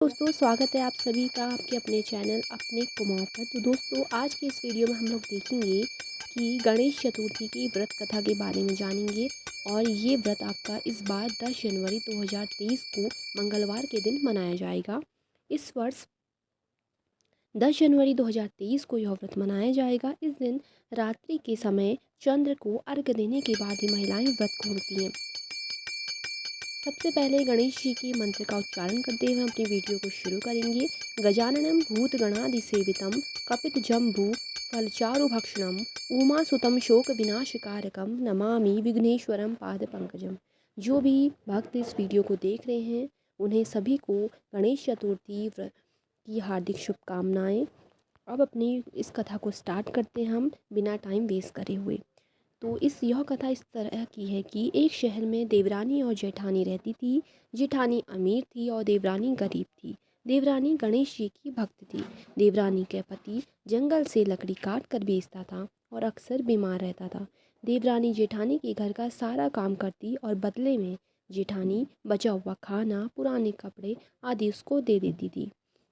दोस्तों, स्वागत है आप सभी का आपके अपने चैनल अपने कुमार पर। तो दोस्तों, आज के इस वीडियो में हम लोग देखेंगे कि गणेश चतुर्थी की व्रत कथा के बारे में जानेंगे। और ये व्रत आपका इस बार 10 जनवरी 2023 को मंगलवार के दिन मनाया जाएगा। इस वर्ष 10 जनवरी 2023 को यह व्रत मनाया जाएगा। इस दिन रात्रि के समय चंद्र को अर्घ्य देने के बाद ही महिलाएं व्रत खोलती हैं। सबसे पहले गणेश जी के मंत्र का उच्चारण करते हुए अपनी वीडियो को शुरू करेंगे। गजाननम भूतगणादिसेवितम कपितजम्बू फलचारुभक्षणम उमासुतम शोक विनाशकारकम नमामि विघ्नेश्वरम पाद पंकजम। जो भी भक्त इस वीडियो को देख रहे हैं उन्हें सभी को गणेश चतुर्थी व्रत की हार्दिक शुभकामनाएं। अब अपनी इस कथा को स्टार्ट करते हैं हम बिना टाइम वेस्ट करे हुए। तो यह कथा इस तरह की है कि एक शहर में देवरानी और जेठानी रहती थी। जेठानी अमीर थी और देवरानी गरीब थी। देवरानी गणेश जी की भक्त थी। देवरानी के पति जंगल से लकड़ी काट कर बेचता था और अक्सर बीमार रहता था। देवरानी जेठानी के घर का सारा काम करती और बदले में जेठानी बचा हुआ खाना, पुराने कपड़े आदि उसको दे देती थी।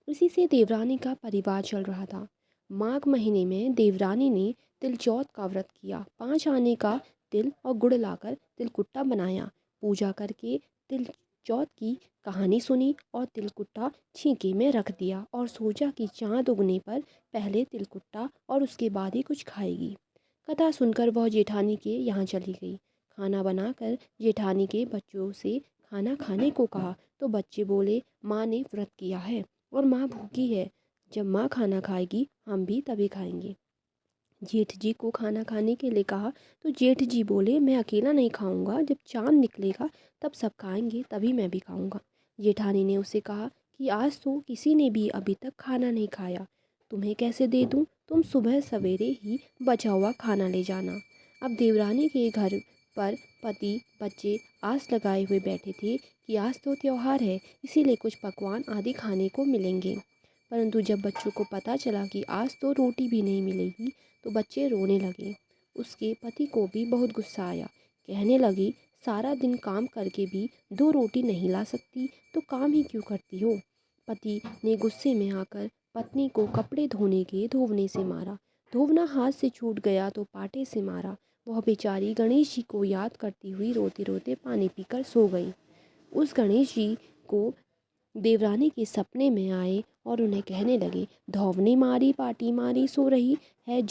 इसी से देवरानी का परिवार चल रहा था। माघ महीने में देवरानी ने तिलचौथ का व्रत किया। 5 आने का तिल और गुड़ लाकर तिलकुट्टा बनाया। पूजा करके तिलचौथ की कहानी सुनी और तिलकुट्टा छींके में रख दिया और सोचा कि चाँद उगने पर पहले तिलकुट्टा और उसके बाद ही कुछ खाएगी। कथा सुनकर वह जेठानी के यहाँ चली गई। खाना बनाकर जेठानी के बच्चों से खाना खाने को कहा तो बच्चे बोले, माँ ने व्रत किया है और माँ भूखी है। जब माँ खाना खाएगी हम भी तभी खाएंगे। जेठ जी को खाना खाने के लिए कहा तो जेठ जी बोले, मैं अकेला नहीं खाऊंगा, जब चाँद निकलेगा तब सब खाएंगे, तभी मैं भी खाऊंगा। जेठानी ने उसे कहा कि आज तो किसी ने भी अभी तक खाना नहीं खाया, तुम्हें कैसे दे दूं? तुम सुबह सवेरे ही बचा हुआ खाना ले जाना। अब देवरानी के घर पर पति बच्चे आस लगाए हुए बैठे थे कि आज तो त्योहार है, इसीलिए कुछ पकवान आदि खाने को मिलेंगे। परंतु जब बच्चों को पता चला कि आज तो रोटी भी नहीं मिलेगी तो बच्चे रोने लगे। उसके पति को भी बहुत गुस्सा आया। कहने लगी, सारा दिन काम करके भी 2 रोटी नहीं ला सकती तो काम ही क्यों करती हो? पति ने गुस्से में आकर पत्नी को कपड़े धोने के धोवने से मारा। धोवना हाथ से छूट गया तो पाटे से मारा। वह बेचारी गणेश जी को याद करती हुई रोते रोते पानी पीकर सो गई। उस गणेश जी को देवरानी के सपने में आए और उन्हें कहने लगे, धौवने मारी पाटी मारी सो रही है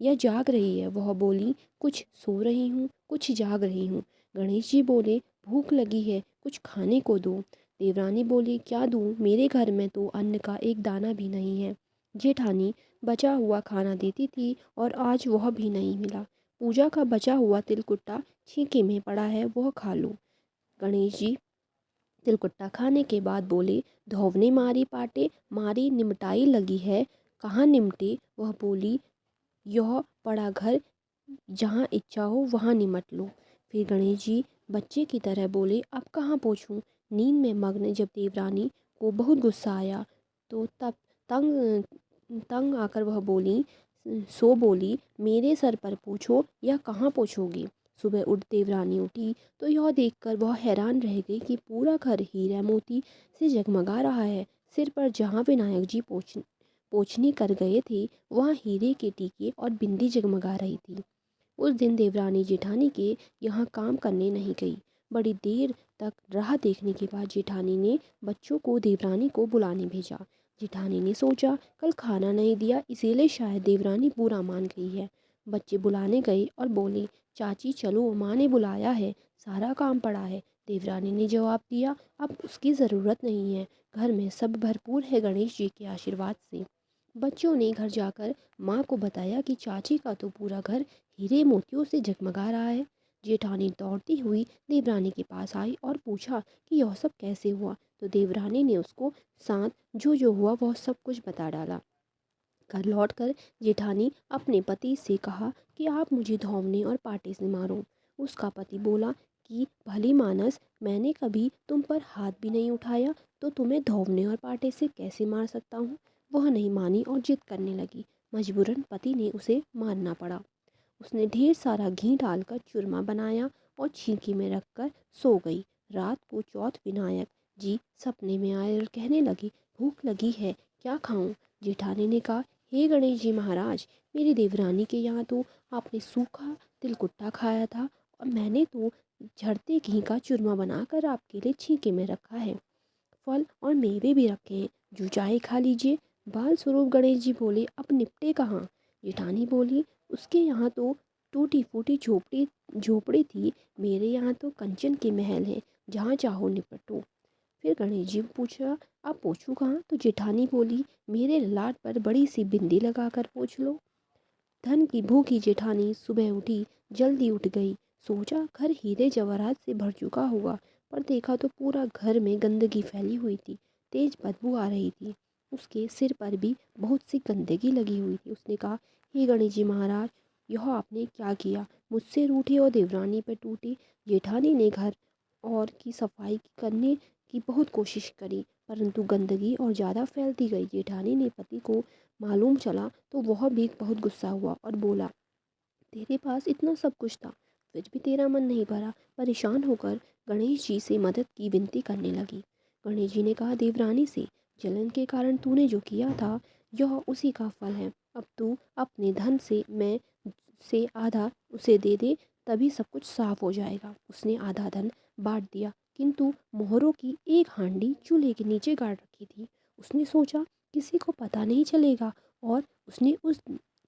या जाग रही है? वह बोली, कुछ सो रही हूँ कुछ जाग रही हूँ। गणेश जी बोले, भूख लगी है, कुछ खाने को दो। देवरानी बोली, क्या दूँ? मेरे घर में तो अन्न का एक दाना भी नहीं है। जेठानी बचा हुआ खाना देती थी और आज वह भी नहीं मिला। पूजा का बचा हुआ तिलकुट्टा छींके में पड़ा है, वह खा लो। गणेश जी तिलकुट्टा खाने के बाद बोले, धौवने मारी पाटे मारी निमटाई लगी है, कहाँ निमटे? वह बोली, यह पड़ा घर, जहाँ इच्छा हो वहाँ निमट लो। फिर गणेश जी बच्चे की तरह बोले, अब कहाँ पहुँचूँ? नींद में मग्न जब देवरानी को बहुत गुस्सा आया तो तब तंग तंग आकर वह बोली, मेरे सर पर पूछो या कहाँ पूछोगी? सुबह उठ देवरानी उठी तो यह देखकर वह हैरान रह गई कि पूरा घर हीरा मोती से जगमगा रहा है। सिर पर जहाँ विनायक जी पोछनी कर गए थे वहाँ हीरे के टीके और बिंदी जगमगा रही थी। उस दिन देवरानी जेठानी के यहाँ काम करने नहीं गई। बड़ी देर तक राह देखने के बाद जेठानी ने बच्चों को देवरानी को बुलाने भेजा। जेठानी ने सोचा, कल खाना नहीं दिया इसीलिए शायद देवरानी बुरा मान गई है। बच्चे बुलाने गए और बोले, चाची चलो, माँ ने बुलाया है, सारा काम पड़ा है। देवरानी ने जवाब दिया, अब उसकी ज़रूरत नहीं है, घर में सब भरपूर है गणेश जी के आशीर्वाद से। बच्चों ने घर जाकर माँ को बताया कि चाची का तो पूरा घर हीरे मोतियों से जगमगा रहा है। जेठानी दौड़ती हुई देवरानी के पास आई और पूछा कि यह सब कैसे हुआ। तो देवरानी ने उसको साथ जो हुआ वह सब कुछ बता डाला। घर लौटकर जेठानी अपने पति से कहा कि आप मुझे धौवने और पाटे से मारो। उसका पति बोला कि भली मानस, मैंने कभी तुम पर हाथ भी नहीं उठाया तो तुम्हें धौवने और पाटे से कैसे मार सकता हूँ? वह नहीं मानी और जिद करने लगी। मजबूरन पति ने उसे मारना पड़ा। उसने ढेर सारा घी डालकर चूरमा बनाया और छींकी में रखकर सो गई। रात को चौथ विनायक जी सपने में आए और कहने लगे, भूख लगी है, क्या खाऊं? जेठानी ने कहा, हे गणेश जी महाराज, मेरी देवरानी के यहाँ तो आपने सूखा तिलकुट्टा खाया था और मैंने तो झड़ते घी का चूरमा बनाकर आपके लिए छीके में रखा है। फल और मेवे भी रखे हैं, जो चाहे खा लीजिए। बाल स्वरूप गणेश जी बोले, अब निपटे कहाँ? जेठानी बोली, उसके यहाँ तो टूटी फूटी झोपड़ी झोपड़ी थी, मेरे यहाँ तो कंचन के महल हैं, जहाँ चाहो निपटो। फिर गणेश जी पूछा, अब पोछूं कहाँ? तो जेठानी बोली, मेरे ललाट पर बड़ी सी बिंदी लगाकर पोछ लो। धन की भूखी जेठानी सुबह उठी, जल्दी उठ गई। सोचा घर हीरे जवाहरात से भर चुका होगा, पर देखा तो पूरा घर में गंदगी फैली हुई थी, तेज बदबू आ रही थी। उसके सिर पर भी बहुत सी गंदगी लगी हुई थी। उसने कहा, हे गणेश जी महाराज, यह आपने क्या किया? मुझसे रूठी और देवरानी पर टूटी। जेठानी ने घर और की सफाई करने की बहुत कोशिश करी, परंतु गंदगी और ज़्यादा फैलती गई। जेठानी ने पति को मालूम चला तो वह भी बहुत गुस्सा हुआ और बोला, तेरे पास इतना सब कुछ था, फिर भी तेरा मन नहीं भरा। परेशान होकर गणेश जी से मदद की विनती करने लगी। गणेश जी ने कहा, देवरानी से जलन के कारण तूने जो किया था, यह उसी का फल है। अब तू अपने धन से मैं से आधा उसे दे दे, तभी सब कुछ साफ हो जाएगा। उसने आधा धन बांट दिया, किंतु मोहरों की एक हांडी चूल्हे के नीचे गाड़ रखी थी। उसने सोचा किसी को पता नहीं चलेगा, और उसने उस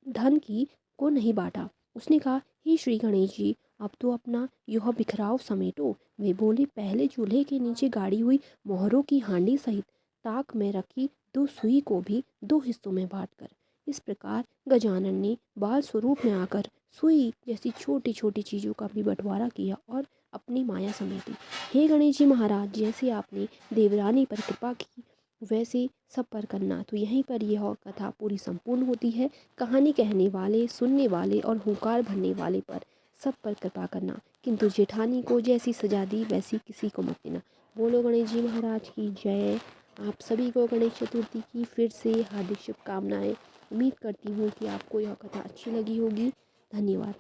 धन की को नहीं बांटा। उसने कहा, हे श्री गणेश जी, अब तो अपना यह बिखराव समेटो। वे बोले, पहले चूल्हे के नीचे गाड़ी हुई मोहरों की हांडी सहित ताक में रखी दो सुई को भी दो हिस्सों में बांटकर। इस प्रकार गजानन ने बाल स्वरूप में आकर सुई जैसी छोटी छोटी चीज़ों का भी बंटवारा किया और अपनी माया समेटी। हे गणेश जी महाराज, जैसे आपने देवरानी पर कृपा की, वैसे सब पर करना। तो यहीं पर यह कथा पूरी संपूर्ण होती है। कहानी कहने वाले, सुनने वाले और हुंकार भरने वाले पर सब पर कृपा करना, किंतु जेठानी को जैसी सजा दी वैसी किसी को मत देना। बोलो गणेश जी महाराज की जय। आप सभी को गणेश चतुर्थी की फिर से हार्दिक शुभकामनाएं। उम्मीद करती हूँ कि आपको यह कथा अच्छी लगी होगी। धन्यवाद।